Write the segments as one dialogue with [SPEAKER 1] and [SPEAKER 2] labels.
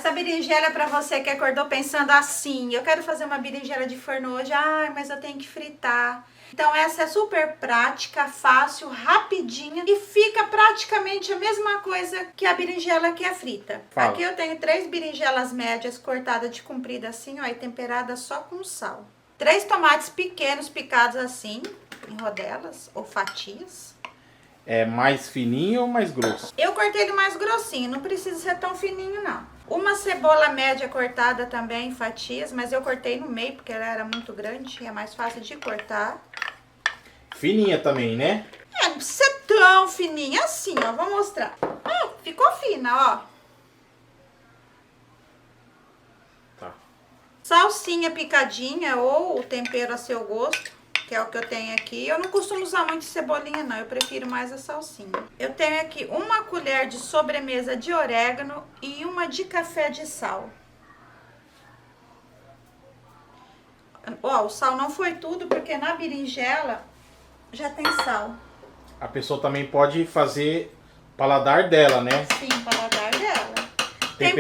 [SPEAKER 1] Essa berinjela é pra você que acordou pensando assim, eu quero fazer uma berinjela de forno hoje, ai, mas eu tenho que fritar. Então essa é super prática, fácil, rapidinha e fica praticamente a mesma coisa que a berinjela que é frita.
[SPEAKER 2] Fala.
[SPEAKER 1] Aqui eu tenho 3 berinjelas médias cortadas de comprida assim, ó, e temperadas só com sal. 3 tomates pequenos picados assim, em rodelas ou fatias.
[SPEAKER 2] É mais fininho ou mais grosso?
[SPEAKER 1] Eu cortei ele mais grossinho, não precisa ser tão fininho não. Uma cebola média cortada também em fatias, mas eu cortei no meio porque ela era muito grande e é mais fácil de cortar.
[SPEAKER 2] Fininha também, né?
[SPEAKER 1] É, não precisa ser tão fininha assim, ó, vou mostrar. Ficou fina, ó.
[SPEAKER 2] Tá.
[SPEAKER 1] Salsinha picadinha ou o tempero a seu gosto, que é o que eu tenho aqui. Eu não costumo usar muito cebolinha não, eu prefiro mais a salsinha. Eu tenho aqui uma colher de sobremesa de orégano e uma de café de sal. Ó, o sal não foi tudo, porque na berinjela já tem sal.
[SPEAKER 2] A pessoa também pode fazer paladar dela, né?
[SPEAKER 1] Sim, paladar dela.
[SPEAKER 2] Tem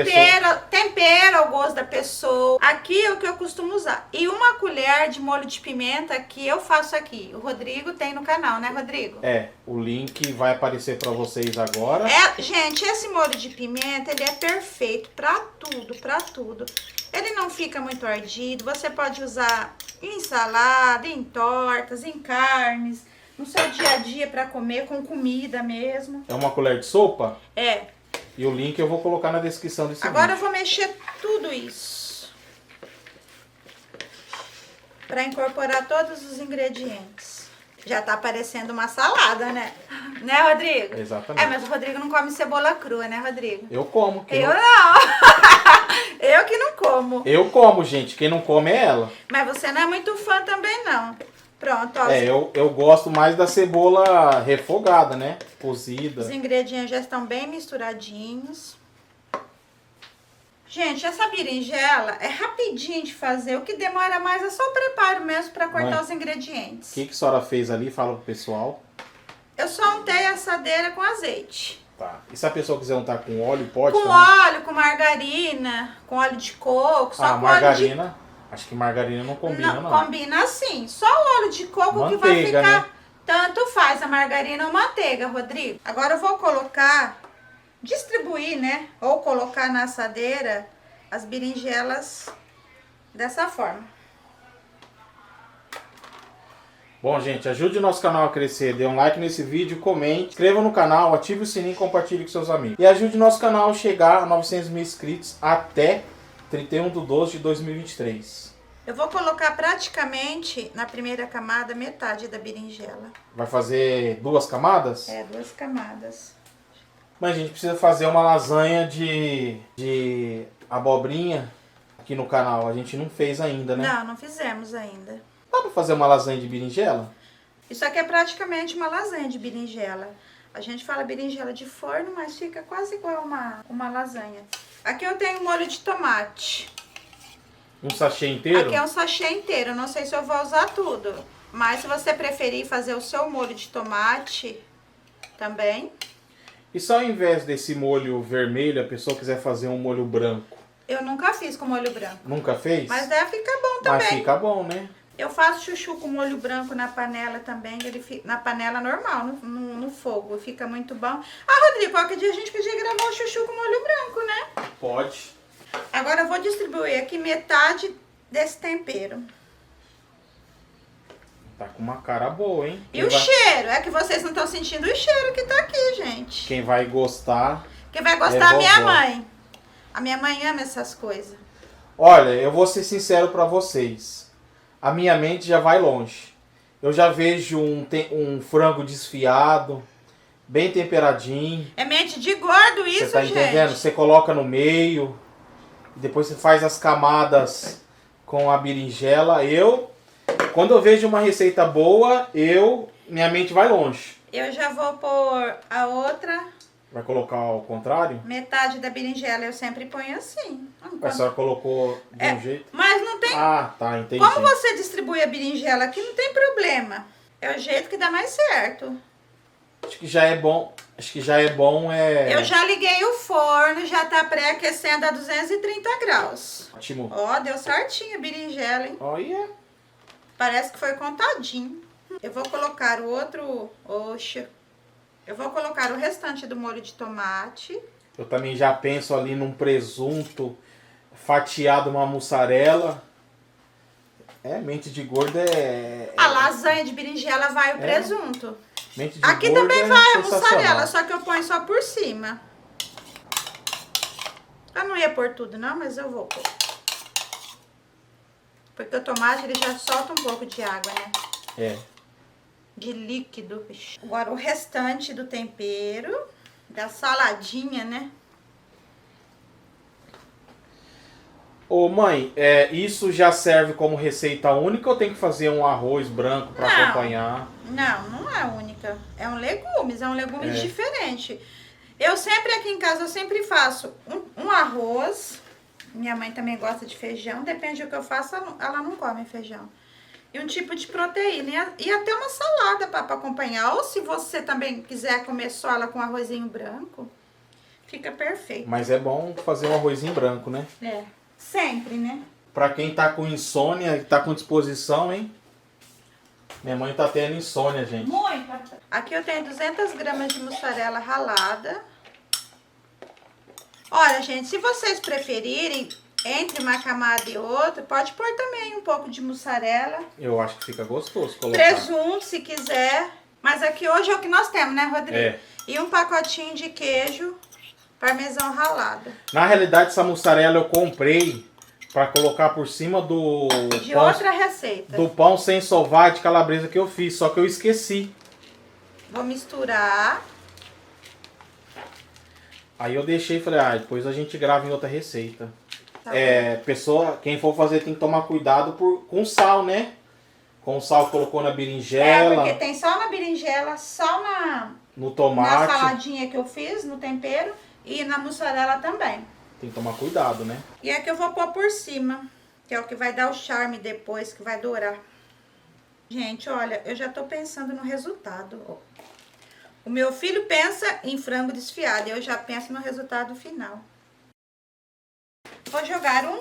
[SPEAKER 1] Tempera o gosto da pessoa. Aqui é o que eu costumo usar. E uma colher de molho de pimenta que eu faço aqui. O Rodrigo tem no canal, né, Rodrigo?
[SPEAKER 2] É, o link vai aparecer pra vocês agora.
[SPEAKER 1] Gente, esse molho de pimenta, ele é perfeito pra tudo, pra tudo. Ele não fica muito ardido. Você pode usar em salada, em tortas, em carnes, no seu dia a dia pra comer, com comida mesmo.
[SPEAKER 2] É uma colher de sopa?
[SPEAKER 1] É.
[SPEAKER 2] E o link eu vou colocar na descrição desse
[SPEAKER 1] Agora eu
[SPEAKER 2] vídeo.
[SPEAKER 1] vou mexer tudo isso para incorporar todos os ingredientes. Já tá parecendo uma salada, né? Né, Rodrigo?
[SPEAKER 2] Exatamente.
[SPEAKER 1] É, mas o Rodrigo não come cebola crua, né, Rodrigo?
[SPEAKER 2] Eu como.
[SPEAKER 1] Eu não. Eu que não como.
[SPEAKER 2] Eu como, gente. Quem não come é ela.
[SPEAKER 1] Mas você não é muito fã também, não. Pronto, ó.
[SPEAKER 2] É, eu gosto mais da cebola refogada, né? Cozida.
[SPEAKER 1] Os ingredientes já estão bem misturadinhos. Gente, essa berinjela é rapidinho de fazer. O que demora mais é só o preparo mesmo para cortar
[SPEAKER 2] Mãe,
[SPEAKER 1] os ingredientes.
[SPEAKER 2] O que a senhora fez ali? Fala pro pessoal.
[SPEAKER 1] Eu só untei a assadeira com azeite.
[SPEAKER 2] Tá. E se a pessoa quiser untar com óleo, pode
[SPEAKER 1] Com
[SPEAKER 2] também?
[SPEAKER 1] óleo, com margarina, com óleo de coco, só com
[SPEAKER 2] margarina.
[SPEAKER 1] óleo de...
[SPEAKER 2] Acho que margarina não combina, não.
[SPEAKER 1] Combina assim. Só o óleo de coco
[SPEAKER 2] Manteiga,
[SPEAKER 1] que vai ficar...
[SPEAKER 2] né?
[SPEAKER 1] Tanto faz a margarina ou manteiga, Rodrigo. Agora eu vou colocar, distribuir, né? Ou colocar na assadeira as berinjelas dessa forma.
[SPEAKER 2] Bom, gente, ajude o nosso canal a crescer. Dê um like nesse vídeo, comente, inscreva no canal, ative o sininho e compartilhe com seus amigos. E ajude o nosso canal a chegar a 900 mil inscritos até 31/12/2023.
[SPEAKER 1] Eu vou colocar praticamente na primeira camada metade da berinjela.
[SPEAKER 2] Vai fazer 2 camadas?
[SPEAKER 1] É, 2 camadas.
[SPEAKER 2] Mas a gente precisa fazer uma lasanha de abobrinha aqui no canal. A gente não fez ainda, né?
[SPEAKER 1] Não, não fizemos ainda.
[SPEAKER 2] Dá pra fazer uma lasanha de berinjela?
[SPEAKER 1] Isso aqui é praticamente uma lasanha de berinjela. A gente fala berinjela de forno, mas fica quase igual uma lasanha. Aqui eu tenho molho de tomate.
[SPEAKER 2] Um sachê inteiro?
[SPEAKER 1] Aqui é um sachê inteiro. Não sei se eu vou usar tudo. Mas se você preferir fazer o seu molho de tomate também.
[SPEAKER 2] E se ao invés desse molho vermelho, a pessoa quiser fazer um molho branco?
[SPEAKER 1] Eu nunca fiz com molho branco.
[SPEAKER 2] Nunca fez?
[SPEAKER 1] Mas deve ficar bom também.
[SPEAKER 2] Mas fica bom, né?
[SPEAKER 1] Eu faço chuchu com molho branco na panela também, na panela normal, no fogo, fica muito bom. Ah, Rodrigo, qualquer dia a gente podia gravar o chuchu com molho branco, né?
[SPEAKER 2] Pode.
[SPEAKER 1] Agora eu vou distribuir aqui metade desse tempero.
[SPEAKER 2] Tá com uma cara boa, hein?
[SPEAKER 1] E o cheiro? É que vocês não estão sentindo o cheiro que tá aqui, gente.
[SPEAKER 2] Quem vai gostar...
[SPEAKER 1] Quem vai gostar é a minha
[SPEAKER 2] vovó.
[SPEAKER 1] mãe. A minha mãe ama essas coisas.
[SPEAKER 2] Olha, eu vou ser sincero pra vocês. A minha mente já vai longe. Eu já vejo um frango desfiado, bem temperadinho.
[SPEAKER 1] É mente de gordo isso,
[SPEAKER 2] Você tá
[SPEAKER 1] gente.
[SPEAKER 2] entendendo? Você coloca no meio, depois você faz as camadas com a berinjela. Quando eu vejo uma receita boa, minha mente vai longe.
[SPEAKER 1] Eu já vou pôr a outra
[SPEAKER 2] Vai colocar ao contrário?
[SPEAKER 1] metade da berinjela. Eu sempre ponho assim.
[SPEAKER 2] A senhora colocou de um jeito?
[SPEAKER 1] Mas não tem...
[SPEAKER 2] Ah, tá, entendi.
[SPEAKER 1] Como você distribui a berinjela aqui, não tem problema. É o jeito que dá mais certo.
[SPEAKER 2] Acho que já é bom. Acho que já é bom,
[SPEAKER 1] Eu já liguei o forno, já tá pré-aquecendo a 230 graus.
[SPEAKER 2] Ótimo.
[SPEAKER 1] Ó, deu certinho a berinjela, hein?
[SPEAKER 2] Olha.
[SPEAKER 1] Parece que foi contadinho. Eu vou colocar o outro... Oxa. Eu vou colocar o restante do molho de tomate.
[SPEAKER 2] Eu também já penso ali num presunto fatiado, uma mussarela. Mente de gordo é...
[SPEAKER 1] A lasanha de berinjela vai o presunto.
[SPEAKER 2] Mente de
[SPEAKER 1] Aqui
[SPEAKER 2] gordo
[SPEAKER 1] também
[SPEAKER 2] é
[SPEAKER 1] vai a
[SPEAKER 2] sensacional.
[SPEAKER 1] mussarela, só que eu ponho só por cima. Eu não ia pôr tudo não, mas eu vou pôr. Porque o tomate ele já solta um pouco de água, né?
[SPEAKER 2] É.
[SPEAKER 1] De líquido. Agora o restante do tempero, da saladinha, né?
[SPEAKER 2] Ô mãe, isso já serve como receita única ou tem que fazer um arroz branco para
[SPEAKER 1] Não.
[SPEAKER 2] acompanhar?
[SPEAKER 1] Não, não é única. É um legumes diferente. Eu sempre aqui em casa, eu sempre faço um arroz. Minha mãe também gosta de feijão, depende do que eu faço, ela não come feijão. E um tipo de proteína. E até uma salada para acompanhar. Ou se você também quiser comer só ela com arrozinho branco, fica perfeito.
[SPEAKER 2] Mas é bom fazer um arrozinho branco, né?
[SPEAKER 1] É, sempre, né?
[SPEAKER 2] Pra quem tá com insônia e tá com disposição, hein? Minha mãe tá tendo insônia, gente.
[SPEAKER 1] Muito. Aqui eu tenho 200 gramas de mussarela ralada. Olha, gente, se vocês preferirem, entre uma camada e outra, pode pôr também um pouco de mussarela.
[SPEAKER 2] Eu acho que fica gostoso colocar.
[SPEAKER 1] Presunto, se quiser. Mas aqui hoje é o que nós temos, né, Rodrigo?
[SPEAKER 2] É.
[SPEAKER 1] E um pacotinho de queijo parmesão ralado.
[SPEAKER 2] Na realidade, essa mussarela eu comprei pra colocar por cima do
[SPEAKER 1] De
[SPEAKER 2] pão,
[SPEAKER 1] outra receita.
[SPEAKER 2] do pão sem sovar de calabresa que eu fiz, só que eu esqueci.
[SPEAKER 1] Vou misturar.
[SPEAKER 2] Aí eu deixei e falei, depois a gente grava em outra receita.
[SPEAKER 1] Tá
[SPEAKER 2] Quem for fazer tem que tomar cuidado com sal, né? Com o sal que colocou na berinjela,
[SPEAKER 1] porque tem sal na berinjela, sal
[SPEAKER 2] no
[SPEAKER 1] na
[SPEAKER 2] tomate.
[SPEAKER 1] saladinha que eu fiz, no tempero, e na mussarela também.
[SPEAKER 2] Tem que tomar cuidado, né?
[SPEAKER 1] E aqui eu vou pôr por cima, que é o que vai dar o charme depois, que vai dourar. Gente, olha, eu já tô pensando no resultado. O meu filho pensa em frango desfiado, e eu já penso no resultado final. Vou jogar um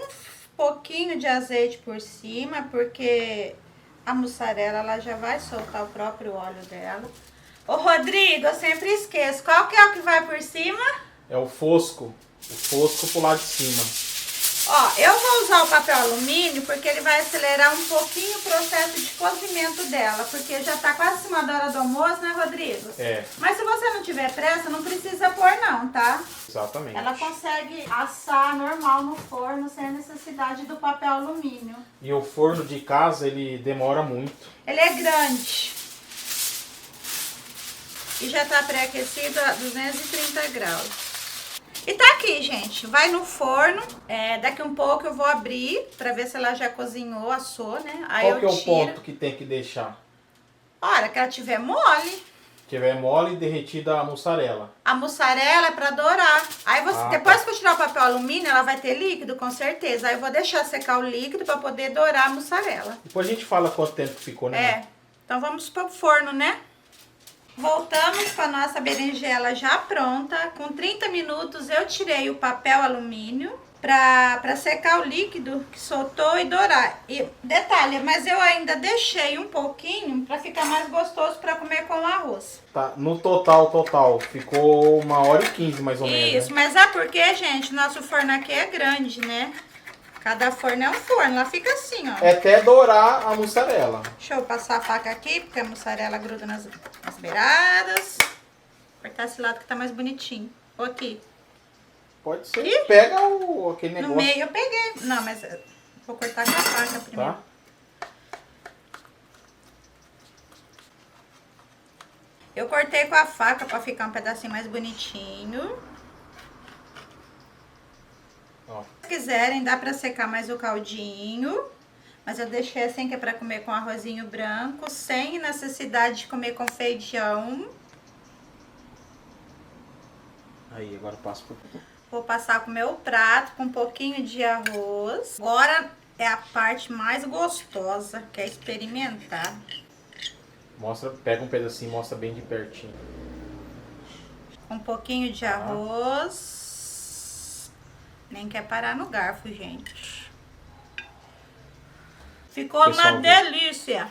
[SPEAKER 1] pouquinho de azeite por cima, porque a mussarela ela já vai soltar o próprio óleo dela. Ô, Rodrigo, eu sempre esqueço. Qual que é o que vai por cima?
[SPEAKER 2] É o fosco. O fosco pro lado de cima.
[SPEAKER 1] Ó, eu vou usar o papel alumínio porque ele vai acelerar um pouquinho o processo de cozimento dela. Porque já tá quase cima da hora do almoço, né, Rodrigo?
[SPEAKER 2] É.
[SPEAKER 1] Mas se você não tiver pressa, não precisa pôr não, tá?
[SPEAKER 2] Exatamente.
[SPEAKER 1] Ela consegue assar normal no forno sem a necessidade do papel alumínio.
[SPEAKER 2] E o forno de casa, ele demora muito.
[SPEAKER 1] Ele é grande. E já tá pré-aquecido a 230 graus. E tá aqui, gente. Vai no forno. Daqui um pouco eu vou abrir pra ver se ela já cozinhou, assou, né? Aí
[SPEAKER 2] Qual que é
[SPEAKER 1] eu
[SPEAKER 2] o
[SPEAKER 1] tiro.
[SPEAKER 2] ponto que tem que deixar?
[SPEAKER 1] A hora que ela tiver mole.
[SPEAKER 2] Se tiver mole e derretida a mussarela.
[SPEAKER 1] A mussarela é pra dourar. Aí você, depois que eu tirar o papel alumínio, ela vai ter líquido, com certeza. Aí eu vou deixar secar o líquido pra poder dourar a mussarela.
[SPEAKER 2] Depois a gente fala quanto tempo que ficou, né?
[SPEAKER 1] Então vamos pro forno, né? Voltamos com a nossa berinjela já pronta. Com 30 minutos eu tirei o papel alumínio pra secar o líquido que soltou e dourar. E detalhe, mas eu ainda deixei um pouquinho pra ficar mais gostoso pra comer com o arroz.
[SPEAKER 2] Tá, no total, ficou 1h15 mais ou menos.
[SPEAKER 1] Isso,
[SPEAKER 2] né?
[SPEAKER 1] mas sabe por quê, gente? Nosso forno aqui é grande, né? Cada forno é um forno, ela fica assim, ó.
[SPEAKER 2] É até dourar a mussarela.
[SPEAKER 1] Deixa eu passar a faca aqui, porque a mussarela gruda nas beiradas. Cortar esse lado que tá mais bonitinho. Ou aqui.
[SPEAKER 2] Pode ser.
[SPEAKER 1] Ih,
[SPEAKER 2] Pega aquele negócio.
[SPEAKER 1] No meio eu peguei. Não, mas vou cortar com a faca primeiro.
[SPEAKER 2] Tá?
[SPEAKER 1] Eu cortei com a faca pra ficar um pedacinho mais bonitinho.
[SPEAKER 2] Ó.
[SPEAKER 1] Se quiserem, dá pra secar mais o caldinho. Mas eu deixei assim, que é pra comer com arrozinho branco, sem necessidade de comer com feijão.
[SPEAKER 2] Aí, agora passo por...
[SPEAKER 1] Vou passar com o meu prato, com um pouquinho de arroz. Agora é a parte mais gostosa, que é experimentar.
[SPEAKER 2] Pega um pedacinho e mostra bem de pertinho.
[SPEAKER 1] Um pouquinho de arroz. Nem quer parar no garfo, gente. Ficou uma delícia.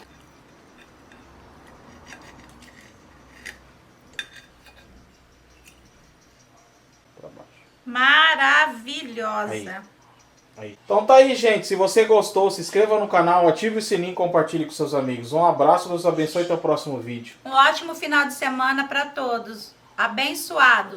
[SPEAKER 1] Maravilhosa.
[SPEAKER 2] Aí. Então tá aí, gente. Se você gostou, se inscreva no canal, ative o sininho e compartilhe com seus amigos. Um abraço, Deus abençoe e até o próximo vídeo.
[SPEAKER 1] Um ótimo final de semana para todos. Abençoados.